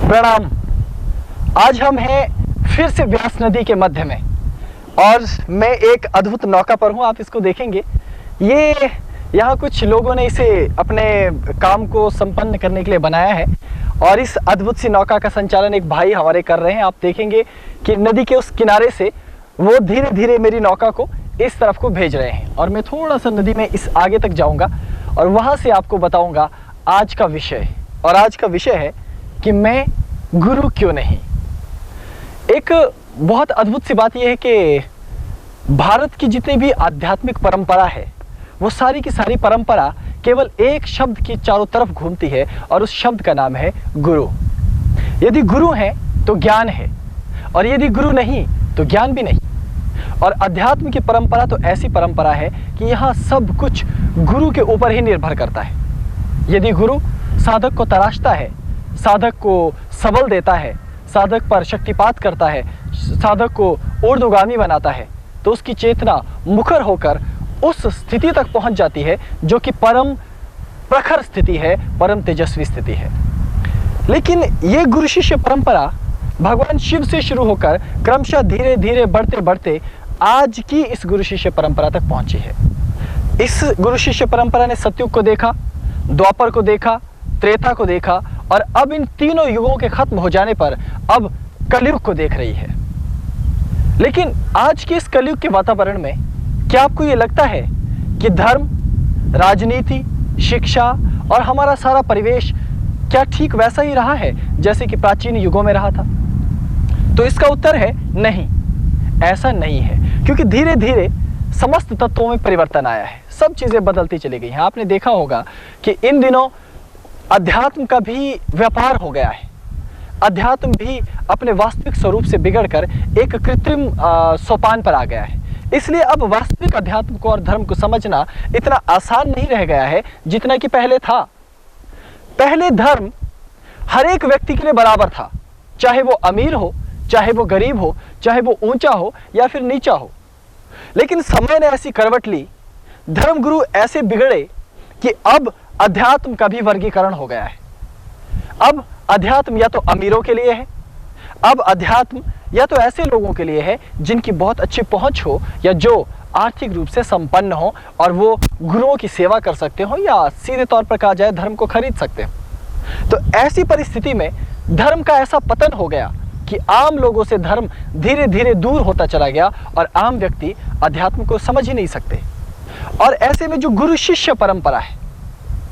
प्रणाम। आज हम हैं फिर से व्यास नदी के मध्य में और मैं एक अद्भुत नौका पर हूं। आप इसको देखेंगे, ये यहाँ कुछ लोगों ने इसे अपने काम को संपन्न करने के लिए बनाया है और इस अद्भुत सी नौका का संचालन एक भाई हमारे कर रहे हैं। आप देखेंगे कि नदी के उस किनारे से वो धीरे धीरे मेरी नौका को इस तरफ को भेज रहे हैं और मैं थोड़ा सा नदी में इस आगे तक जाऊंगा और वहां से आपको बताऊंगा आज का विषय। और आज का विषय है कि मैं गुरु क्यों नहीं। एक बहुत अद्भुत सी बात यह है कि भारत की जितनी भी आध्यात्मिक परंपरा है वो सारी की सारी परंपरा केवल एक शब्द की चारों तरफ घूमती है और उस शब्द का नाम है गुरु। यदि गुरु है तो ज्ञान है और यदि गुरु नहीं तो ज्ञान भी नहीं। और अध्यात्म की परंपरा तो ऐसी परंपरा है कि यहाँ सब कुछ गुरु के ऊपर ही निर्भर करता है। यदि गुरु साधक को तराशता है, साधक को सबल देता है, साधक पर शक्तिपात करता है, साधक को ऊर्ध्वगामी बनाता है, तो उसकी चेतना मुखर होकर उस स्थिति तक पहुंच जाती है जो कि परम प्रखर स्थिति है, परम तेजस्वी स्थिति है। लेकिन ये गुरु शिष्य परंपरा भगवान शिव से शुरू होकर क्रमशः धीरे धीरे बढ़ते बढ़ते आज की इस गुरु शिष्य परंपरा तक पहुंची है। इस गुरु शिष्य परंपरा ने सतयुग को देखा, द्वापर को देखा, त्रेता को देखा और अब इन तीनों युगों के खत्म हो जाने पर अब कलयुग को देख रही है। लेकिन आज के इस कलयुग के वातावरण में क्या आपको ये लगता है कि धर्म, राजनीति, शिक्षा और हमारा सारा परिवेश क्या ठीक वैसा ही रहा है जैसे कि प्राचीन युगों में रहा था? तो इसका उत्तर है नहीं, ऐसा नहीं है। क्योंकि धीरे धीरे समस्त तत्वों में परिवर्तन आया है, सब चीजें बदलती चली गई हैं। आपने देखा होगा कि इन दिनों अध्यात्म का भी व्यापार हो गया है। अध्यात्म भी अपने वास्तविक स्वरूप से बिगड़कर एक कृत्रिम सोपान पर आ गया है। इसलिए अब वास्तविक अध्यात्म को और धर्म को समझना इतना आसान नहीं रह गया है जितना कि पहले था। पहले धर्म हर एक व्यक्ति के लिए बराबर था, चाहे वो अमीर हो, चाहे वो गरीब हो, चाहे वो ऊंचा हो या फिर नीचा हो। लेकिन समय ने ऐसी करवट ली, धर्मगुरु ऐसे बिगड़े कि अब अध्यात्म का भी वर्गीकरण हो गया है। अब अध्यात्म या तो अमीरों के लिए है, अब अध्यात्म या तो ऐसे लोगों के लिए है जिनकी बहुत अच्छी पहुंच हो या जो आर्थिक रूप से संपन्न हो और वो गुरुओं की सेवा कर सकते हो या सीधे तौर पर कहा जाए धर्म को खरीद सकते हो। तो ऐसी परिस्थिति में धर्म का ऐसा पतन हो गया कि आम लोगों से धर्म धीरे धीरे दूर होता चला गया और आम व्यक्ति अध्यात्म को समझ ही नहीं सकते। और ऐसे में जो गुरु शिष्य परंपरा है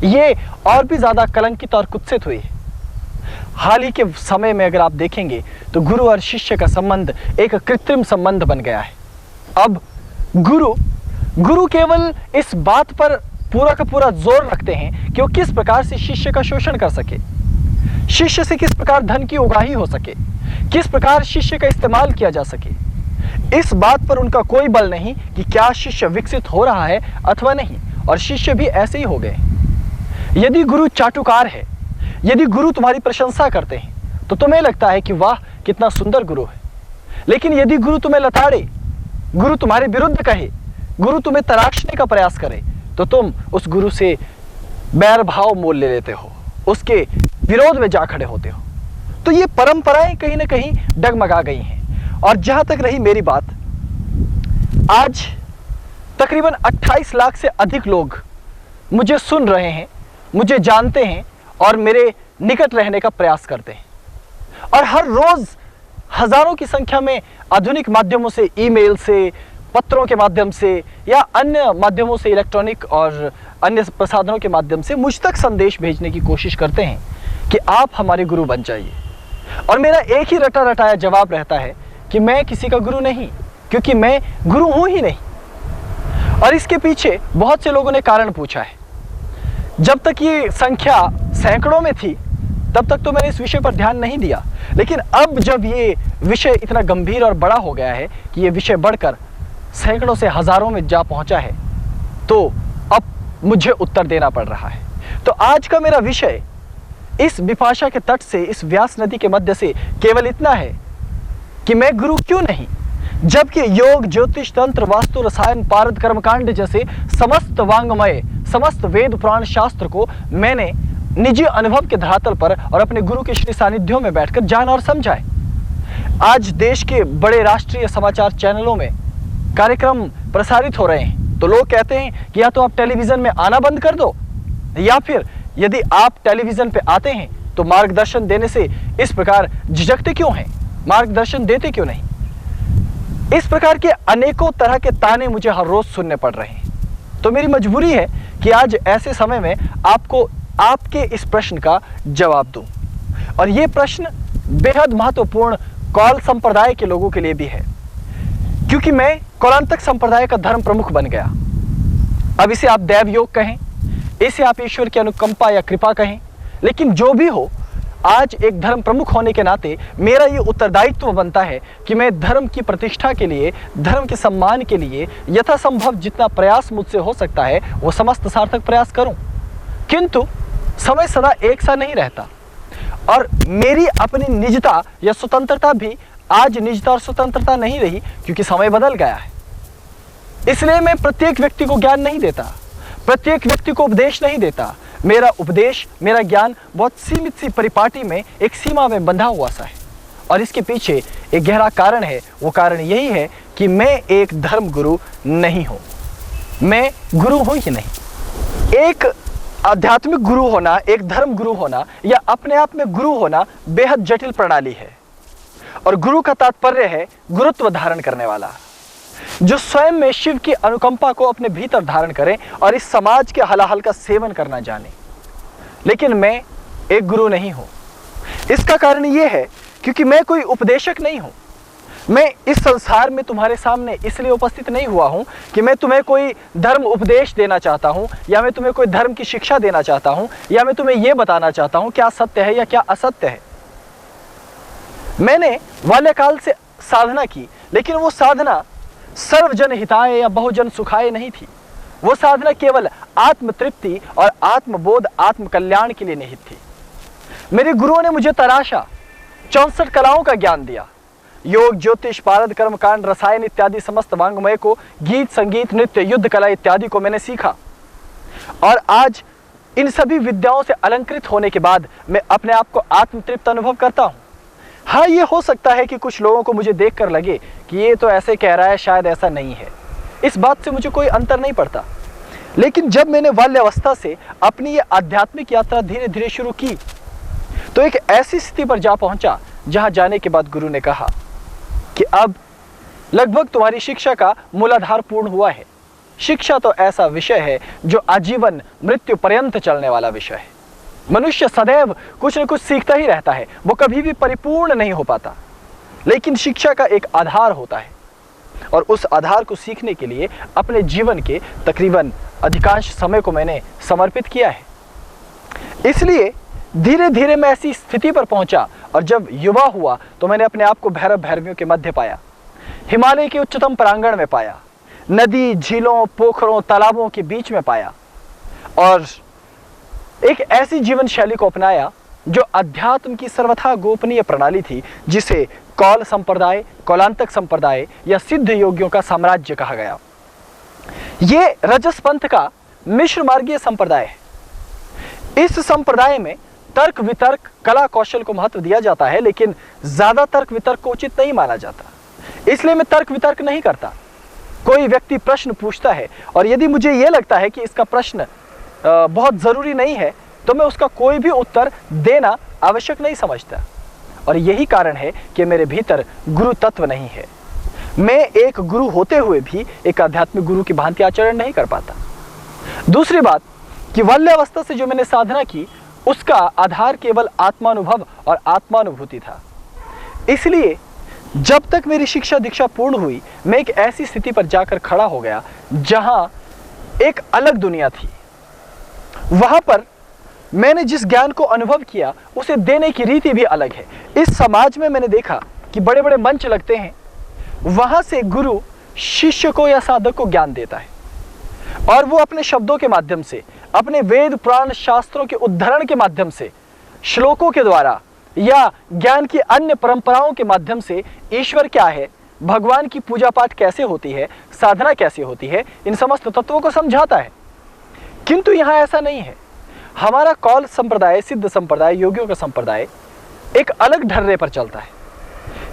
ये और भी ज्यादा कलंकित और कुत्सित हुई है। हाल ही के समय में अगर आप देखेंगे तो गुरु और शिष्य का संबंध एक कृत्रिम संबंध बन गया है। अब गुरु केवल इस बात पर पूरा का पूरा जोर रखते हैं कि वो किस प्रकार से शिष्य का शोषण कर सके, शिष्य से किस प्रकार धन की उगाही हो सके, किस प्रकार शिष्य का इस्तेमाल किया जा सके। इस बात पर उनका कोई बल नहीं कि क्या शिष्य विकसित हो रहा है अथवा नहीं, और शिष्य भी ऐसे ही हो गए। यदि गुरु चाटुकार है, यदि गुरु तुम्हारी प्रशंसा करते हैं तो तुम्हें लगता है कि वाह कितना सुंदर गुरु है। लेकिन यदि गुरु तुम्हें लताड़े, गुरु तुम्हारे विरुद्ध कहे, गुरु तुम्हें तराशने का प्रयास करे तो तुम उस गुरु से बैर भाव मोल ले लेते हो, उसके विरोध में जा खड़े होते हो। तो ये परंपराएं कहीं ना कहीं डगमगा गई हैं। और जहां तक रही मेरी बात, आज तकरीबन 28 लाख से अधिक लोग मुझे सुन रहे हैं, मुझे जानते हैं और मेरे निकट रहने का प्रयास करते हैं। और हर रोज हजारों की संख्या में आधुनिक माध्यमों से, ईमेल से, पत्रों के माध्यम से या अन्य माध्यमों से, इलेक्ट्रॉनिक और अन्य प्रसाधनों के माध्यम से मुझ तक संदेश भेजने की कोशिश करते हैं कि आप हमारे गुरु बन जाइए। और मेरा एक ही रटा रटाया जवाब रहता है कि मैं किसी का गुरु नहीं, क्योंकि मैं गुरु हूं ही नहीं। और इसके पीछे बहुत से लोगों ने कारण पूछा है। जब तक ये संख्या सैकड़ों में थी तब तक तो मैंने इस विषय पर ध्यान नहीं दिया, लेकिन अब जब ये विषय इतना गंभीर और बड़ा हो गया है कि ये विषय बढ़कर सैकड़ों से हजारों में जा पहुंचा है, तो अब मुझे उत्तर देना पड़ रहा है। तो आज का मेरा विषय इस बिपाशा के तट से, इस व्यास नदी के मध्य से केवल इतना है कि मैं गुरु क्यों नहीं, जबकि योग, ज्योतिष, तंत्र, वास्तु, रसायन, पारद, कर्मकांड जैसे समस्त वांग्मय, समस्त वेद पुराण शास्त्र को मैंने निजी अनुभव के धरातल पर और अपने गुरु के श्री सानिध्यों में बैठकर जाना और समझा है। आज देश के बड़े राष्ट्रीय समाचार चैनलों में कार्यक्रम प्रसारित हो रहे हैं, तो लोग कहते हैं कि या तो आप टेलीविजन में आना बंद कर दो, या फिर यदि आप टेलीविजन पे आते हैं तो मार्गदर्शन देने से इस प्रकार झिझकते क्यों हैं, मार्गदर्शन देते क्यों नहीं। इस प्रकार के अनेकों तरह के ताने मुझे हर रोज सुनने पड़ रहे हैं। तो मेरी मजबूरी है कि आज ऐसे समय में आपको आपके इस प्रश्न का जवाब दूं। और ये प्रश्न बेहद महत्वपूर्ण कौल संप्रदाय के लोगों के लिए भी है, क्योंकि मैं कौलांतक संप्रदाय का धर्म प्रमुख बन गया। अब इसे आप दैव योग कहें, इसे आप ईश्वर की अनुकंपा या कृपा कहें, लेकिन जो भी हो, आज एक धर्म प्रमुख होने के नाते मेरा ये उत्तरदायित्व बनता है कि मैं धर्म की प्रतिष्ठा के लिए, धर्म के सम्मान के लिए यथासंभव जितना प्रयास मुझसे हो सकता है वो समस्त सार्थक प्रयास करूं। किंतु समय सदा एक सा नहीं रहता, और मेरी अपनी निजता या स्वतंत्रता भी आज निजता और स्वतंत्रता नहीं रही, क्योंकि समय बदल गया है। इसलिए मैं प्रत्येक व्यक्ति को ज्ञान नहीं देता, प्रत्येक व्यक्ति को उपदेश नहीं देता। मेरा उपदेश, मेरा ज्ञान बहुत सीमित सी परिपाटी में, एक सीमा में बंधा हुआ सा है। और इसके पीछे एक गहरा कारण है। वो कारण यही है कि मैं एक धर्म गुरु नहीं हूं, मैं गुरु हूं ही नहीं। एक आध्यात्मिक गुरु होना, एक धर्म गुरु होना या अपने आप में गुरु होना बेहद जटिल प्रणाली है। और गुरु का तात्पर्य है गुरुत्व धारण करने वाला, जो स्वयं में शिव की अनुकंपा को अपने भीतर धारण करे और इस समाज के हलाहल का सेवन करना जाने। लेकिन मैं एक गुरु नहीं हूं। इसका कारण यह है क्योंकि मैं कोई उपदेशक नहीं हूं। मैं इस संसार में तुम्हारे सामने इसलिए उपस्थित नहीं हुआ हूं कि मैं तुम्हें कोई धर्म उपदेश देना चाहता हूं, या मैं तुम्हें कोई धर्म की शिक्षा देना चाहता हूं, या मैं तुम्हें यह बताना चाहता हूं क्या सत्य है या क्या असत्य है। मैंने बाल्यकाल से साधना की, लेकिन वो साधना सर्वजन हिताय या बहुजन सुखाय नहीं थी। वो साधना केवल आत्म तृप्ति और आत्मबोध, आत्म कल्याण के लिए निहित थी। मेरे गुरुओं ने मुझे तराशा, 64 कलाओं का ज्ञान दिया। योग, ज्योतिष, पारद, कर्मकांड, रसायन इत्यादि समस्त वांग्मय को, गीत, संगीत, नृत्य, युद्ध कला इत्यादि को मैंने सीखा। और आज इन सभी विद्याओं से अलंकृत होने के बाद मैं अपने आप को आत्मतृप्त अनुभव करता हूं। हाँ, ये हो सकता है कि कुछ लोगों को मुझे देखकर लगे कि ये तो ऐसे कह रहा है, शायद ऐसा नहीं है। इस बात से मुझे कोई अंतर नहीं पड़ता। लेकिन जब मैंने बाल्यावस्था से अपनी ये आध्यात्मिक यात्रा धीरे धीरे शुरू की, तो एक ऐसी स्थिति पर जा पहुंचा जहां जाने के बाद गुरु ने कहा कि अब लगभग तुम्हारी शिक्षा का मूलाधार पूर्ण हुआ है। शिक्षा तो ऐसा विषय है जो आजीवन मृत्यु पर्यंत चलने वाला विषय है। मनुष्य सदैव कुछ न कुछ सीखता ही रहता है, वो कभी भी परिपूर्ण नहीं हो पाता। लेकिन शिक्षा का एक आधार होता है, और उस आधार को सीखने के लिए अपने जीवन के तकरीबन अधिकांश समय को मैंने समर्पित किया है। इसलिए धीरे धीरे मैं ऐसी स्थिति पर पहुंचा, और जब युवा हुआ तो मैंने अपने आप को भैरव भैरवियों के मध्य पाया, हिमालय के उच्चतम प्रांगण में पाया, नदी, झीलों, पोखरों, तालाबों के बीच में पाया, और एक ऐसी जीवन शैली को अपनाया जो अध्यात्म की सर्वथा गोपनीय प्रणाली थी, जिसे कौल संप्रदाय, कौलांतक संप्रदाय या सिद्ध योगियों का साम्राज्य कहा गया। ये रजस पंथ का मिश्र मार्गीय संप्रदाय है। इस संप्रदाय में तर्क वितर्क, कला कौशल को महत्व दिया जाता है, लेकिन ज्यादा तर्क वितर्क को उचित नहीं माना जाता। इसलिए मैं तर्क वितर्क नहीं करता। कोई व्यक्ति प्रश्न पूछता है और यदि मुझे यह लगता है कि इसका प्रश्न बहुत जरूरी नहीं है, तो मैं उसका कोई भी उत्तर देना आवश्यक नहीं समझता। और यही कारण है कि मेरे भीतर गुरु तत्व नहीं है। मैं एक गुरु होते हुए भी एक आध्यात्मिक गुरु की भांति आचरण नहीं कर पाता। दूसरी बात कि बाल्यावस्था से जो मैंने साधना की, उसका आधार केवल आत्मानुभव और आत्मानुभूति था। इसलिए जब तक मेरी शिक्षा दीक्षा पूर्ण हुई, मैं एक ऐसी स्थिति पर जाकर खड़ा हो गया जहां एक अलग दुनिया थी। वहां पर मैंने जिस ज्ञान को अनुभव किया उसे देने की रीति भी अलग है। इस समाज में मैंने देखा कि बड़े बड़े मंच लगते हैं, वहां से गुरु शिष्य को या साधक को ज्ञान देता है और वो अपने शब्दों के माध्यम से, अपने वेद पुराण शास्त्रों के उद्धरण के माध्यम से, श्लोकों के द्वारा या ज्ञान की अन्य परंपराओं के माध्यम से ईश्वर क्या है, भगवान की पूजा पाठ कैसे होती है, साधना कैसे होती है, इन समस्त तत्वों को समझाता है। किंतु यहां ऐसा नहीं है। हमारा कौल संप्रदाय, सिद्ध संप्रदाय, योगियों का संप्रदाय एक अलग ढर्रे पर चलता है।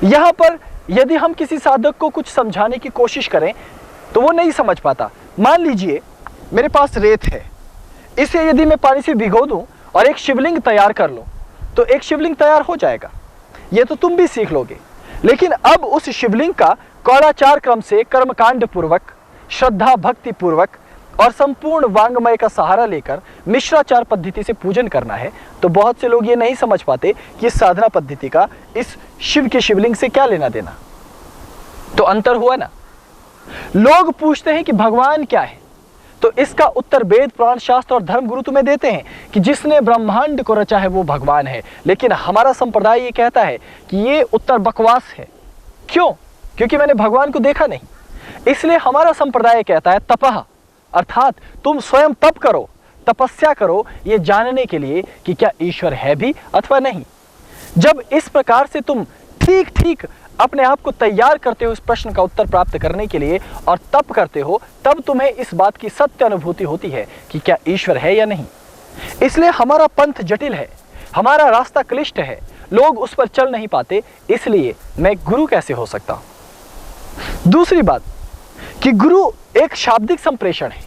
यहां पर यदि हम किसी साधक को कुछ समझाने की कोशिश करें तो वो नहीं समझ पाता। मान लीजिए मेरे पास रेत है, इसे यदि मैं पानी से भिगो दूं और एक शिवलिंग तैयार कर लूं तो एक शिवलिंग तैयार हो जाएगा। ये तो तुम भी सीख लोगे। लेकिन अब उस शिवलिंग का कौलाचार क्रम से कर्मकांड पूर्वक, श्रद्धा भक्ति पूर्वक और संपूर्ण वांग्मय का सहारा लेकर मिश्राचार पद्धति से पूजन करना है, तो बहुत से लोग ये नहीं समझ पाते कि इस साधना पद्धति का इस शिव के शिवलिंग से क्या लेना देना। तो अंतर हुआ ना। लोग पूछते हैं कि भगवान क्या है, तो इसका उत्तर वेद पुराण शास्त्र और धर्म गुरु तुम्हें देते हैं कि जिसने ब्रह्मांड को रचा है वो भगवान है। लेकिन हमारा संप्रदाय ये कहता है कि ये उत्तर बकवास है। क्यों? क्योंकि मैंने भगवान को देखा नहीं। इसलिए हमारा संप्रदाय कहता है तपः, अर्थात तुम स्वयं तप करो, तपस्या करो, ये जानने के लिए कि क्या ईश्वर है भी अथवा नहीं। जब इस प्रकार से तुम ठीक ठीक अपने आप को तैयार करते हो इस प्रश्न का उत्तर प्राप्त करने के लिए और तप करते हो, तब तुम्हें इस बात की सत्य अनुभूति होती है कि क्या ईश्वर है या नहीं। इसलिए हमारा पंथ जटिल है, हमारा रास्ता क्लिष्ट है, लोग उस पर चल नहीं पाते। इसलिए मैं गुरु कैसे हो सकता हूं? दूसरी बात कि गुरु एक शाब्दिक संप्रेषण है,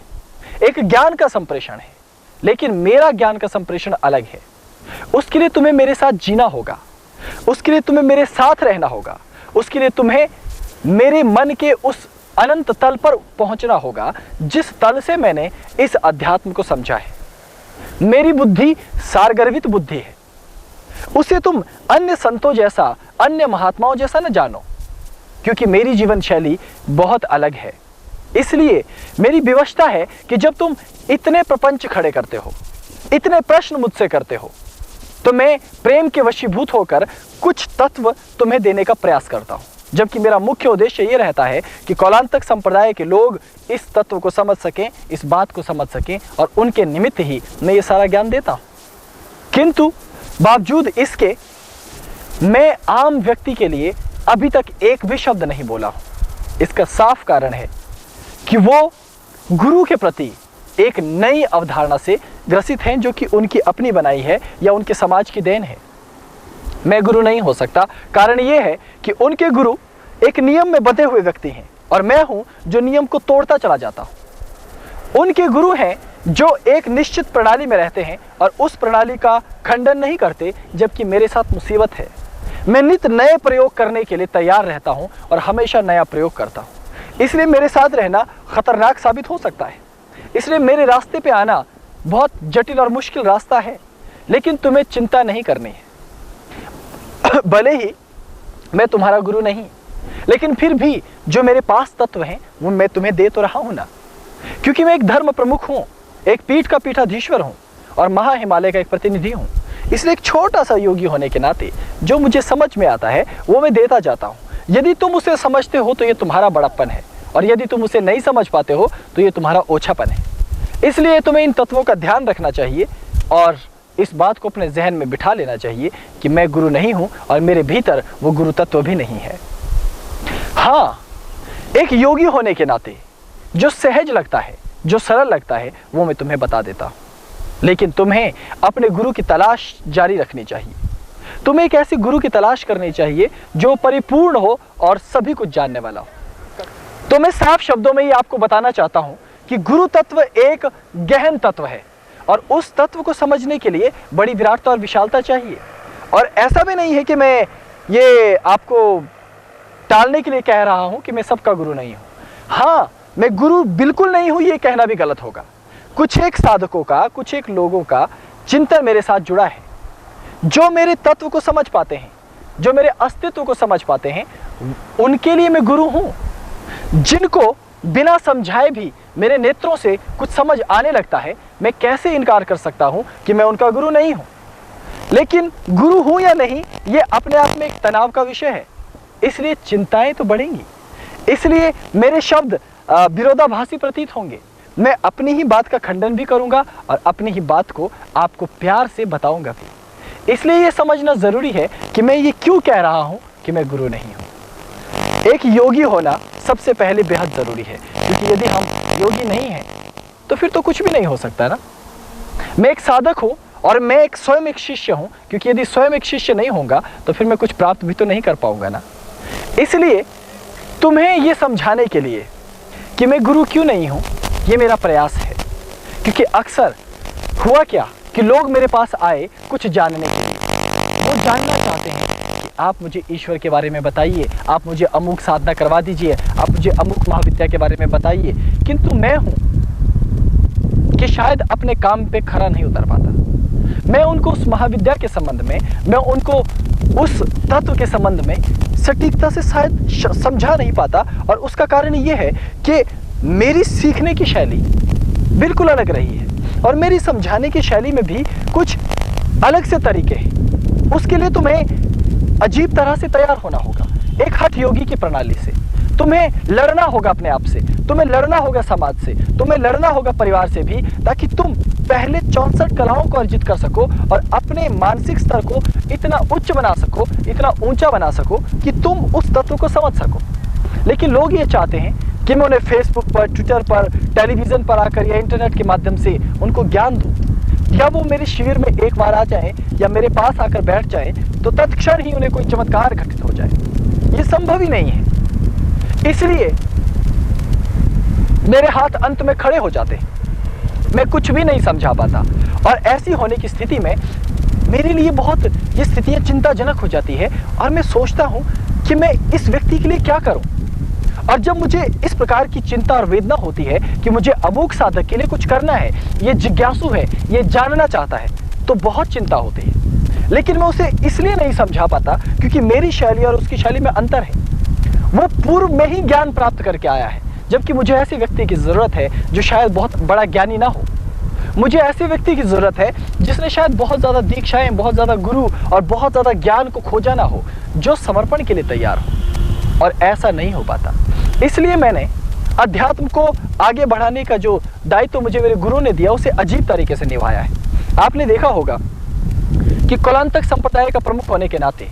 एक ज्ञान का संप्रेषण है, लेकिन मेरा ज्ञान का संप्रेषण अलग है। उसके लिए तुम्हें मेरे साथ जीना होगा, उसके लिए तुम्हें मेरे साथ रहना होगा, उसके लिए तुम्हें मेरे मन के उस अनंत तल पर पहुंचना होगा जिस तल से मैंने इस अध्यात्म को समझा है। मेरी बुद्धि सारगर्भित बुद्धि है, उसे तुम अन्य संतों जैसा, अन्य महात्माओं जैसा न जानो, क्योंकि मेरी जीवन शैली बहुत अलग है। इसलिए मेरी विवशता है कि जब तुम इतने प्रपंच खड़े करते हो, इतने प्रश्न मुझसे करते हो, तो मैं प्रेम के वशीभूत होकर कुछ तत्व तुम्हें देने का प्रयास करता हूं, जबकि मेरा मुख्य उद्देश्य यह रहता है कि कौलांतक संप्रदाय के लोग इस तत्व को समझ सकें, इस बात को समझ सकें, और उनके निमित्त ही मैं ये सारा ज्ञान देता हूं। किंतु बावजूद इसके मैं आम व्यक्ति के लिए अभी तक एक भी शब्द नहीं बोला हूं। इसका साफ कारण है कि वो गुरु के प्रति एक नई अवधारणा से ग्रसित हैं, जो कि उनकी अपनी बनाई है या उनके समाज की देन है। मैं गुरु नहीं हो सकता। कारण यह है कि उनके गुरु एक नियम में बंधे हुए व्यक्ति हैं और मैं हूं जो नियम को तोड़ता चला जाता हूं। उनके गुरु हैं जो एक निश्चित प्रणाली में रहते हैं और उस प्रणाली का खंडन नहीं करते, जबकि मेरे साथ मुसीबत है। मैं नित्य नए प्रयोग करने के लिए तैयार रहता हूं और हमेशा नया प्रयोग करता हूं। इसलिए मेरे साथ रहना खतरनाक साबित हो सकता है। इसलिए मेरे रास्ते पे आना बहुत जटिल और मुश्किल रास्ता है। लेकिन तुम्हें चिंता नहीं करनी है। भले ही मैं तुम्हारा गुरु नहीं, लेकिन फिर भी जो मेरे पास तत्व हैं वो मैं तुम्हें दे तो रहा हूं ना, क्योंकि मैं एक धर्म प्रमुख हूं, एक पीठ का पीठाधीश्वर हूं और महा हिमालय का एक प्रतिनिधि हूं। इसलिए एक छोटा सा योगी होने के नाते जो मुझे समझ में आता है वो मैं देता जाता हूं। यदि तुम उसे समझते हो तो ये तुम्हारा बड़प्पन है, और यदि तुम उसे नहीं समझ पाते हो तो ये तुम्हारा ओछापन है। इसलिए तुम्हें इन तत्वों का ध्यान रखना चाहिए और इस बात को अपने जहन में बिठा लेना चाहिए कि मैं गुरु नहीं हूं और मेरे भीतर वो गुरु तत्व भी नहीं है। हाँ, एक योगी होने के नाते जो सहज लगता है, जो सरल लगता है, वो मैं तुम्हें बता देता हूं। लेकिन तुम्हें अपने गुरु की तलाश जारी रखनी चाहिए। तुम्हें एक ऐसी गुरु की तलाश करनी चाहिए जो परिपूर्ण हो और सभी कुछ जानने वाला हो। तो मैं साफ शब्दों में ये आपको बताना चाहता हूं कि गुरु तत्व एक गहन तत्व है और उस तत्व को समझने के लिए बड़ी विराटता और विशालता चाहिए। और ऐसा भी नहीं है कि मैं ये आपको टालने के लिए कह रहा हूं कि मैं सबका गुरु नहीं हूं। हाँ, मैं गुरु बिल्कुल नहीं हूं ये कहना भी गलत होगा। कुछ एक साधकों का, कुछ एक लोगों का चिंतन मेरे साथ जुड़ा है, जो मेरे तत्व को समझ पाते हैं, जो मेरे अस्तित्व को समझ पाते हैं, उनके लिए मैं गुरु हूं। जिनको बिना समझाए भी मेरे नेत्रों से कुछ समझ आने लगता है, मैं कैसे इनकार कर सकता हूं कि मैं उनका गुरु नहीं हूं। लेकिन गुरु हूं या नहीं, यह अपने आप में एक तनाव का विषय है, इसलिए चिंताएं तो बढ़ेंगी, इसलिए मेरे शब्द विरोधाभासी प्रतीत होंगे। मैं अपनी ही बात का खंडन भी करूंगा और अपनी ही बात को आपको प्यार से बताऊंगा भी। इसलिए यह समझना जरूरी है कि मैं ये क्यों कह रहा हूं कि मैं गुरु नहीं हूं। एक योगी होना सबसे पहले बेहद जरूरी है, क्योंकि यदि हम योगी नहीं हैं तो फिर तो कुछ भी नहीं हो सकता ना। मैं एक साधक हूं और मैं एक स्वयं एक शिष्य हूं, क्योंकि यदि स्वयं एक शिष्य नहीं होगा तो फिर मैं कुछ प्राप्त भी तो नहीं कर पाऊंगा ना। इसलिए तुम्हें यह समझाने के लिए कि मैं गुरु क्यों नहीं हूं, ये मेरा प्रयास है। क्योंकि अक्सर हुआ क्या कि लोग मेरे पास आए कुछ जानने के लिए। वो जानना चाहते हैं कि आप मुझे ईश्वर के बारे में बताइए, आप मुझे अमुक साधना करवा दीजिए, आप मुझे अमुक महाविद्या के बारे में बताइए। किंतु मैं हूं कि शायद अपने काम पे खरा नहीं उतर पाता। मैं उनको उस महाविद्या के संबंध में, मैं उनको उस तत्व के संबंध में सटीकता से शायद समझा नहीं पाता। और उसका कारण यह है कि मेरी सीखने की शैली बिल्कुल अलग रही है और मेरी समझाने की शैली में भी कुछ अलग से तरीके हैं। उसके लिए तुम्हें अजीब तरह से तैयार होना होगा, एक हठ योगी की प्रणाली से। तुम्हें लड़ना होगा अपने आप से, तुम्हें लड़ना होगा समाज से, तुम्हें लड़ना होगा परिवार से भी, ताकि तुम पहले 64 कलाओं को अर्जित कर सको और अपने मानसिक स्तर को इतना उच्च बना सको, इतना ऊंचा बना सको कि तुम उस तत्व को समझ सको। लेकिन लोग ये चाहते हैं कि मैं उन्हें फेसबुक पर, ट्विटर पर, टेलीविजन पर आकर या इंटरनेट के माध्यम से उनको ज्ञान दूं, या वो मेरे शिविर में एक बार आ जाए या मेरे पास आकर बैठ जाए तो तत्क्षण ही उन्हें कोई चमत्कार घटित हो जाए। ये संभव ही नहीं है। इसलिए मेरे हाथ अंत में खड़े हो जाते हैं, मैं कुछ भी नहीं समझा पाता। और ऐसी होने की स्थिति में मेरे लिए बहुत ये स्थितियां चिंताजनक हो जाती है और मैं सोचता हूं कि मैं इस व्यक्ति के लिए क्या करूं। और जब मुझे इस प्रकार की चिंता और वेदना होती है कि मुझे अमुक साधक के लिए कुछ करना है, ये जिज्ञासु है, ये जानना चाहता है, तो बहुत चिंता होती है। लेकिन मैं उसे इसलिए नहीं समझा पाता क्योंकि मेरी शैली और उसकी शैली में अंतर है। वो पूर्व में ही ज्ञान प्राप्त करके आया है, जबकि मुझे ऐसे व्यक्ति की जरूरत है जो शायद बहुत बड़ा ज्ञानी ना हो। मुझे ऐसे व्यक्ति की जरूरत है जिसने शायद बहुत ज्यादा दीक्षाएं, बहुत ज्यादा गुरु और बहुत ज्यादा ज्ञान को खोजा ना हो, जो समर्पण के लिए तैयार हो। और ऐसा नहीं हो पाता। इसलिए मैंने अध्यात्म को आगे बढ़ाने का जो दायित्व मुझे मेरे गुरु ने दिया, उसे अजीब तरीके से निभाया है। आपने देखा होगा कि कौलांतक संप्रदाय का प्रमुख होने के नाते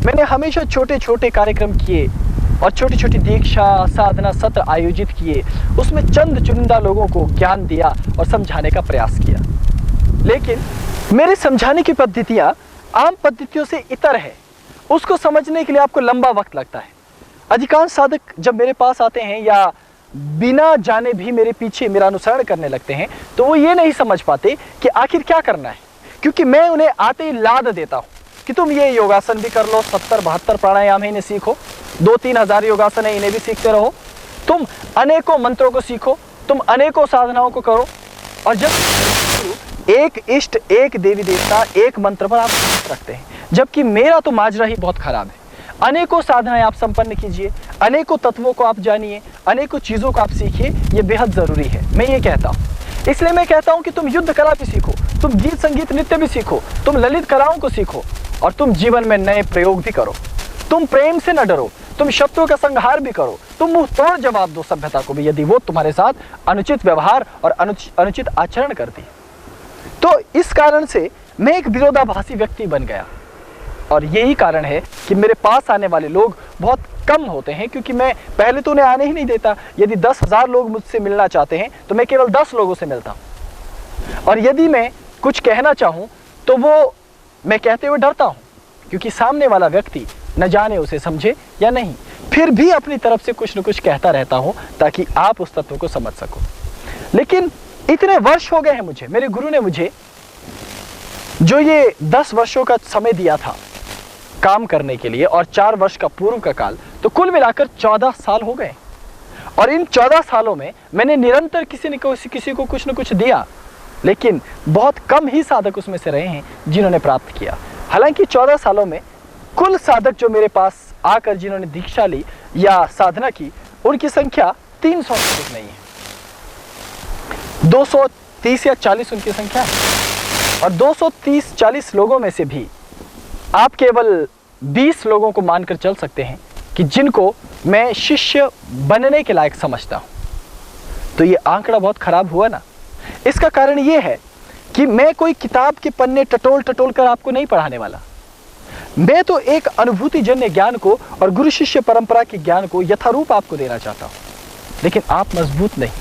मैंने हमेशा छोटे छोटे कार्यक्रम किए और छोटी छोटी दीक्षा साधना सत्र आयोजित किए, उसमें चंद चुनिंदा लोगों को ज्ञान दिया और समझाने का प्रयास किया। लेकिन मेरे समझाने की पद्धतियां आम पद्धतियों से इतर है। उसको समझने के लिए आपको लंबा वक्त लगता है। अधिकांश साधक जब मेरे पास आते हैं या बिना जाने भी मेरे पीछे मेरा अनुसरण करने लगते हैं, तो वो ये नहीं समझ पाते कि आखिर क्या करना है, क्योंकि मैं उन्हें आते ही लाद देता हूं कि तुम ये योगासन भी कर लो, 70-72 प्राणायाम है इन्हें सीखो, 2-3 हजार योगासन है इन्हें भी सीखते रहो, तुम अनेकों मंत्रों को सीखो, तुम अनेकों साधनाओं को करो। और जब एक इष्ट, एक देवी देवता, एक मंत्र पर आप रखते हैं, जबकि मेरा तो माजरा ही बहुत खराब है। अनेकों साधनाएं आप संपन्न कीजिए, अनेकों तत्वों को आप जानिए, अनेकों चीजों को आप सीखिए, ये बेहद जरूरी है, मैं ये कहता हूँ। इसलिए मैं कहता हूँ कि तुम युद्ध कला भी सीखो, तुम गीत संगीत नृत्य भी सीखो, तुम ललित कलाओं को सीखो और तुम जीवन में नए प्रयोग भी करो। तुम प्रेम से न डरो, तुम शत्रुओं का संहार भी करो, तुम मुंह तोड़ जवाब दो सभ्यता को भी, यदि वो तुम्हारे साथ अनुचित व्यवहार और अनुचित आचरण करती। तो इस कारण से मैं एक विरोधाभासी व्यक्ति बन गया और यही कारण है कि मेरे पास आने वाले लोग बहुत कम होते हैं, क्योंकि मैं पहले तो उन्हें आने ही नहीं देता। यदि 10,000 लोग मुझसे मिलना चाहते हैं तो मैं केवल 10 लोगों से मिलता हूं। और यदि मैं कुछ कहना चाहूं तो वो मैं कहते हुए डरता हूं, क्योंकि सामने वाला व्यक्ति न जाने उसे समझे या नहीं। फिर भी अपनी तरफ से कुछ न कुछ कहता रहता हूं ताकि आप उस तत्व को समझ सको। लेकिन इतने वर्ष हो गए हैं मुझे, मेरे गुरु ने मुझे जो ये 10 वर्षों का समय दिया था काम करने के लिए और 4 वर्ष का पूर्व का काल, तो कुल मिलाकर 14 साल हो गए। और इन 14 सालों में मैंने निरंतर किसी को कुछ न कुछ दिया। लेकिन बहुत कम ही साधक उसमें से रहे हैं जिन्होंने प्राप्त किया। हालांकि 14 सालों में कुल साधक जो मेरे पास आकर जिन्होंने दीक्षा ली या साधना की, उनकी संख्या 300 से अधिक नहीं है। 230 या 40 उनकी संख्या है। और 230-40 लोगों में से भी आप केवल 20 लोगों को मानकर चल सकते हैं कि जिनको मैं शिष्य बनने के लायक समझता हूं। तो ये आंकड़ा बहुत खराब हुआ ना। इसका कारण ये है कि मैं कोई किताब के पन्ने टटोल टटोल कर आपको नहीं पढ़ाने वाला। मैं तो एक अनुभूतिजन्य ज्ञान को और गुरु शिष्य परंपरा के ज्ञान को यथारूप आपको देना चाहता हूं। लेकिन आप मजबूत नहीं,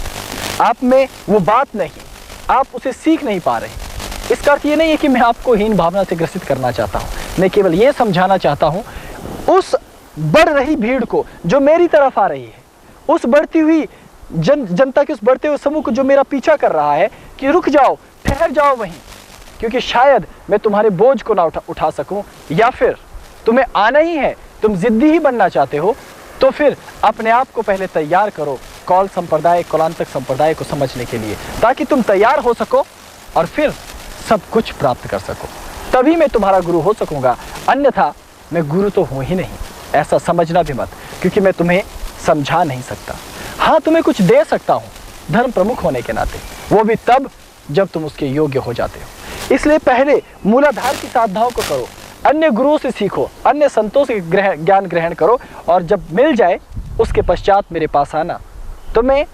आप में वो बात नहीं, आप उसे सीख नहीं पा रहे। इसका अर्थ ये नहीं है कि मैं आपको हीन भावना से ग्रसित करना चाहता हूं। मैं केवल ये समझाना चाहता हूं उस बढ़ रही भीड़ को जो मेरी तरफ आ रही है, उस बढ़ती हुई जनता के उस बढ़ते हुए समूह को जो मेरा पीछा कर रहा है, कि रुक जाओ, ठहर जाओ वहीं, क्योंकि शायद मैं तुम्हारे बोझ को ना उठा सकूं, या फिर तुम्हें आना ही है, तुम जिद्दी ही बनना चाहते हो, तो फिर अपने आप को पहले तैयार करो कौल संप्रदाय, कौलांतक संप्रदाय को समझने के लिए, ताकि तुम तैयार हो सको और फिर सब कुछ प्राप्त कर सको। तभी मैं तुम्हारा गुरु हो सकूंगा, अन्यथा मैं गुरु तो हूं ही नहीं। ऐसा समझना भी मत, क्योंकि मैं तुम्हें समझा नहीं सकता। हाँ, तुम्हें कुछ दे सकता हूं धर्म प्रमुख होने के नाते, वो भी तब जब तुम उसके योग्य हो जाते हो। इसलिए पहले मूलाधार की साधनाओं को करो, अन्य गुरुओं से सीखो, अन्य संतों से ज्ञान ग्रहण करो, और जब मिल जाए उसके पश्चात मेरे पास आना। तो मैं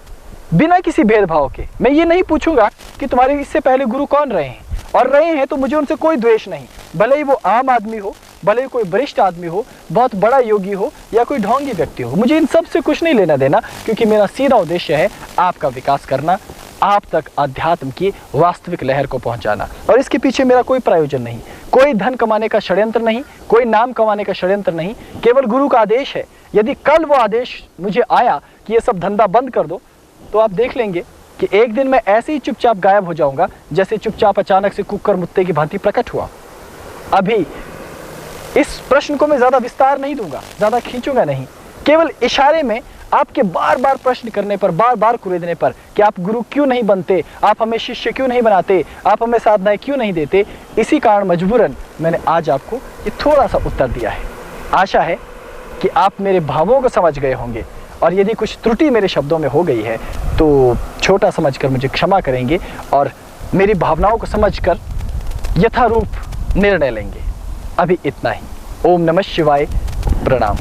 बिना किसी भेदभाव के मैं ये नहीं पूछूंगा कि तुम्हारे इससे पहले गुरु कौन रहे हैं, और रहे हैं तो मुझे उनसे कोई द्वेष नहीं, भले ही वो आम आदमी हो, भले ही कोई वरिष्ठ आदमी हो, बहुत बड़ा योगी हो, या कोई ढोंगी व्यक्ति हो। मुझे इन सब से कुछ नहीं लेना देना, क्योंकि मेरा सीधा उद्देश्य है आपका विकास करना, आप तक अध्यात्म की वास्तविक लहर को पहुंचाना। और इसके पीछे मेरा कोई प्रयोजन नहीं, कोई धन कमाने का षड्यंत्र नहीं, कोई नाम कमाने का षड्यंत्र नहीं, केवल गुरु का आदेश है। यदि कल वो आदेश मुझे आया कि ये सब धंधा बंद कर दो, तो आप देख लेंगे कि एक दिन मैं ऐसे ही चुपचाप गायब हो जाऊंगा, जैसे चुपचाप अचानक से कुकर मुत्ते की भांति प्रकट हुआ। अभी इस प्रश्न को मैं ज्यादा विस्तार नहीं दूंगा, ज्यादा खींचूंगा नहीं, केवल इशारे में आपके बार बार प्रश्न करने पर, बार बार कुरेदने पर कि आप गुरु क्यों नहीं बनते, आप हमें शिष्य क्यों नहीं बनाते, आप हमें साधनाएं क्यों नहीं देते, इसी कारण मजबूरन मैंने आज आपको ये थोड़ा सा उत्तर दिया है। आशा है कि आप मेरे भावों को समझ गए होंगे, और यदि कुछ त्रुटि मेरे शब्दों में हो गई है तो छोटा समझकर मुझे क्षमा करेंगे और मेरी भावनाओं को समझकर यथारूप निर्णय लेंगे। अभी इतना ही। ओम नमः शिवाय। प्रणाम।